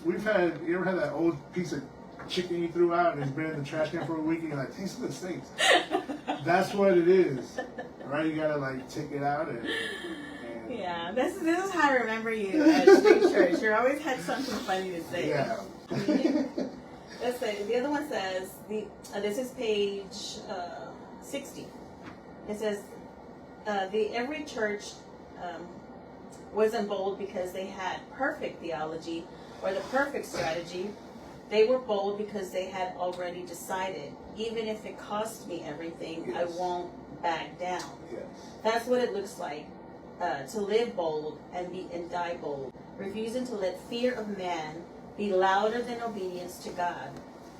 We've had. You ever had that old piece of chicken you threw out and it's been in the trash can for a week and you're like, taste of the stinks. That's what it is, right? You gotta like take it out and yeah, this is how I remember you at Street Church. You always had something funny to say. Yeah. Let's say the other one says this is page 60. It says every church wasn't bold because they had perfect theology or the perfect strategy. They were bold because they had already decided, even if it costs me everything, Yes. I won't back down. Yes. That's what it looks like, to live bold and die bold, refusing to let fear of man be louder than obedience to God.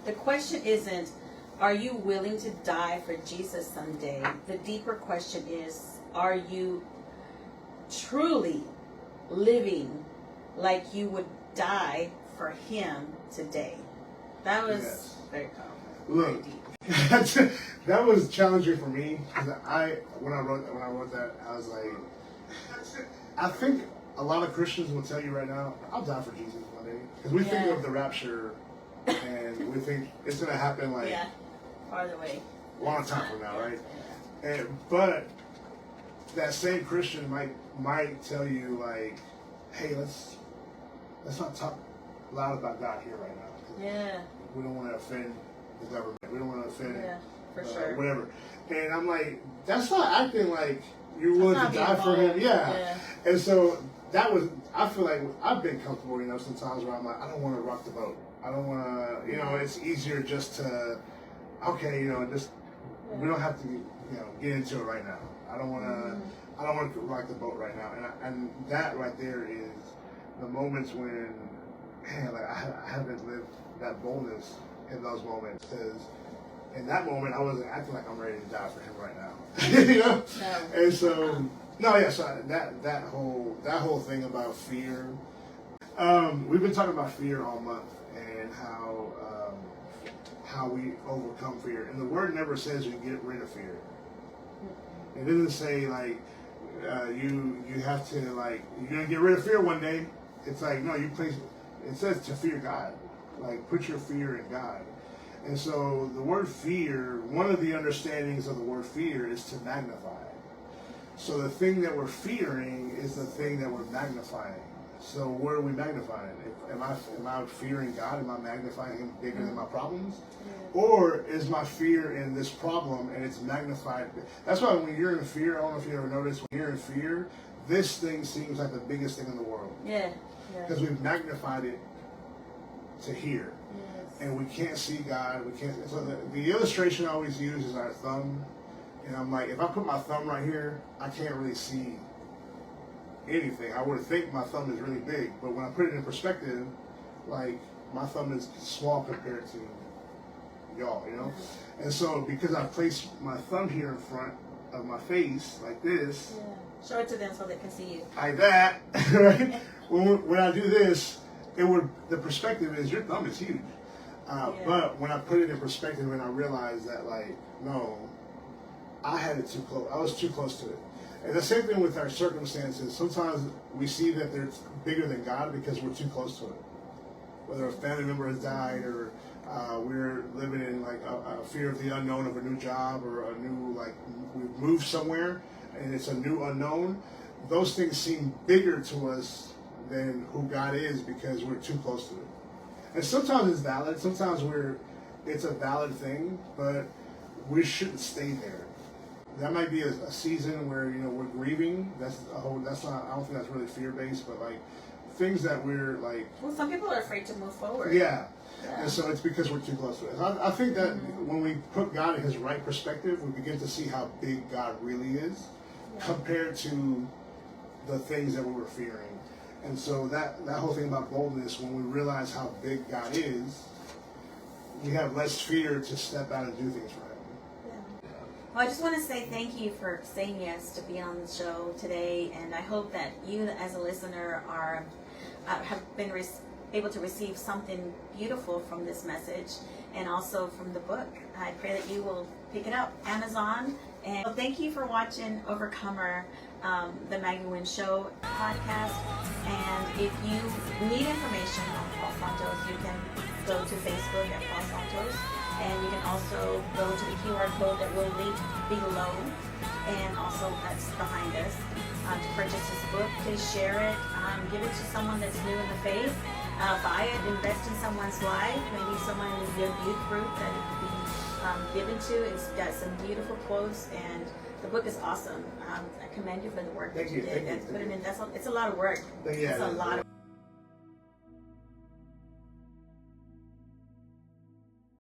The question isn't, are you willing to die for Jesus someday? The deeper question is, are you truly living like you would die for him today? That was Yes. very powerful. Look, Very deep. that was challenging for me because when I wrote that, I was like, I think a lot of Christians will tell you right now, I'll die for Jesus one day, because we think Yeah. of the rapture and we think it's gonna happen like Yeah, farther away. a long time from now, right? But that same Christian might tell you like, hey, let's not talk loud about God here right now. 'Cause Yeah, we don't want to offend the government. We don't want to offend yeah, for sure. whatever. And I'm like, that's not acting like you're willing That's to not die being for him. bold. Yeah. Yeah. And so that was, I feel like I've been comfortable, sometimes where I'm like, I don't want to rock the boat. I don't want to, it's easier just to, okay, just, we don't have to, get into it right now. I don't want to rock the boat right now. And that right there is the moments when, man, like I haven't lived that boldness in those moments, because in that moment I wasn't acting like I'm ready to die for him right now. No. And so so that whole thing about fear, we've been talking about fear all month and how we overcome fear, and the word never says you get rid of fear. It doesn't say like you have to, like, you're gonna get rid of fear one day. It's like, no, it says to fear God, like put your fear in God. And so the word fear, one of the understandings of the word fear is to magnify. So the thing that we're fearing is the thing that we're magnifying. So what are we magnifying? Am I fearing God? Am I magnifying him bigger than my problems? Or is my fear in this problem and it's magnified? That's why when you're in fear, I don't know if you ever noticed, when you're in fear, this thing seems like the biggest thing in the world. Yeah. Because we've magnified it to here. Yes. And we can't see God. We can't. So the illustration I always use is our thumb. And I'm like, if I put my thumb right here, I can't really see anything. I would think my thumb is really big, but when I put it in perspective, like, my thumb is small compared to y'all, And so because I placed my thumb here in front of my face like this, Show it to them so they can see you. like that, right? When I do this, the perspective is your thumb is huge. But when I put it in perspective and I realized that, like, no, I had it too close. I was too close to it. And the same thing with our circumstances. Sometimes we see that they're bigger than God because we're too close to it. Whether a family member has died, or we're living in like a fear of the unknown of a new job, or a new, like, we've moved somewhere and it's a new unknown. Those things seem bigger to us than who God is because we're too close to it. And sometimes it's valid. Sometimes it's a valid thing, but we shouldn't stay there. That might be a season where we're grieving. That's not. I don't think that's really fear based, but like things that we're like. Well, some people are afraid to move forward. Yeah. And so it's because we're too close to it. I think that when we put God in his right perspective, we begin to see how big God really is compared to the things that we were fearing. And so that whole thing about boldness, when we realize how big God is, we have less fear to step out and do things for him. Well, I just want to say thank you for saying yes to be on the show today, and I hope that you, as a listener, have been able to receive something beautiful from this message, and also from the book. I pray that you will pick it up, Amazon. And well, thank you for watching Overcomer, the Maggie Wynn Show podcast. And if you need information on Paul Santos, you can go to Facebook at Paul Santos. And you can also go to the QR code that will link below, and also that's behind us, to purchase this book. Please share it, give it to someone that's new in the faith, buy it, invest in someone's life, maybe someone in your youth group that it could be given to. It's got some beautiful quotes, and the book is awesome. I commend you for the work that Thank you you, did. thank you, That's thank put it you. in. It's a lot of work. Yeah, It's a lot of